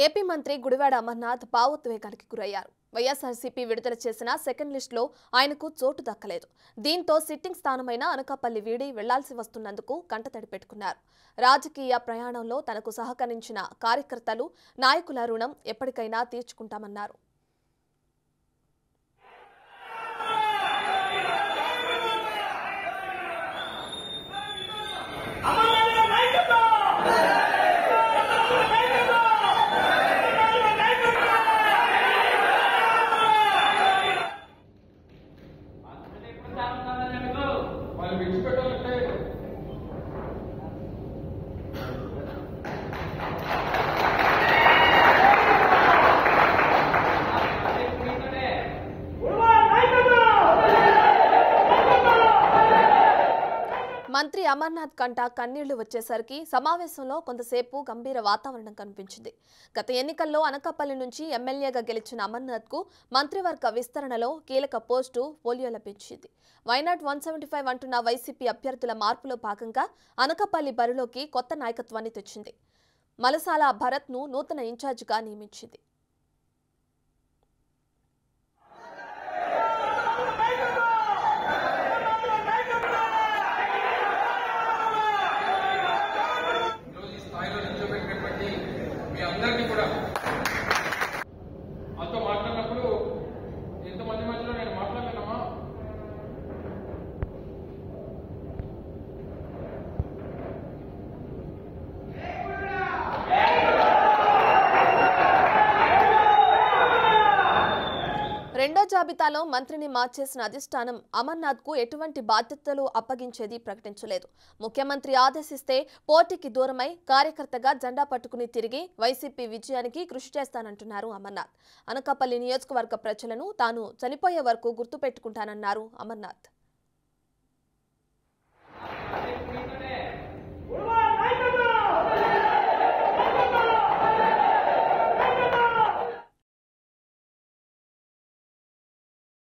AP మంత్రి గుడివాడ అమర్నాథ్ భావోద్వేగానికి గురయ్యారు. వైఎస్ఆర్సీపీ విడుదల చేసిన సెకండ్ లిస్టులో ఆయనకు చోటు దక్కలేదు. దీంతో సిట్టింగ్ స్థానమైన అనకాపల్లి వీడి వెళ్లాల్సి వస్తున్నందుకు కంటతడి పెట్టుకున్నారు. రాజకీయ ప్రయాణంలో తనకు సహకరించిన కార్యకర్తలు, నాయకుల రుణం ఎప్పటికైనా తీర్చుకుంటామన్నారు. మంత్రి అమర్నాథ్ కంట కన్నీళ్లు వచ్చేసరికి సమావేశంలో కొంతసేపు గంభీర వాతావరణం కనిపించింది. గత ఎన్నికల్లో అనకాపల్లి నుంచి ఎమ్మెల్యేగా గెలిచిన అమర్నాథ్కు మంత్రివర్గ విస్తరణలో కీలక పోస్టు పోలియో లభించింది. వైనాట్ 175 అంటున్న వైసీపీ అభ్యర్థుల మార్పులో భాగంగా అనకాపల్లి బరిలోకి కొత్త నాయకత్వాన్ని తెచ్చింది. మలసాల భరత్ను నూతన ఇన్ఛార్జిగా నియమించింది. అందరికీ కూడా వాళ్ళతో మాట్లాడినప్పుడు ఎంతమంది మధ్యలో నేను మాట్లాడలేనమ్మా. రెండో జాబితాలో మంత్రిని మార్చేసిన అధిష్టానం అమర్నాథ్కు ఎటువంటి బాధ్యతలు అప్పగించేది ప్రకటించలేదు. ముఖ్యమంత్రి ఆదేశిస్తే పోటీకి దూరమై కార్యకర్తగా జెండా పట్టుకుని తిరిగి వైసీపీ విజయానికి కృషి చేస్తానంటున్నారు అమర్నాథ్. అనకాపల్లి నియోజకవర్గ ప్రజలను తాను చనిపోయే వరకు గుర్తుపెట్టుకుంటానన్నారు అమర్నాథ్.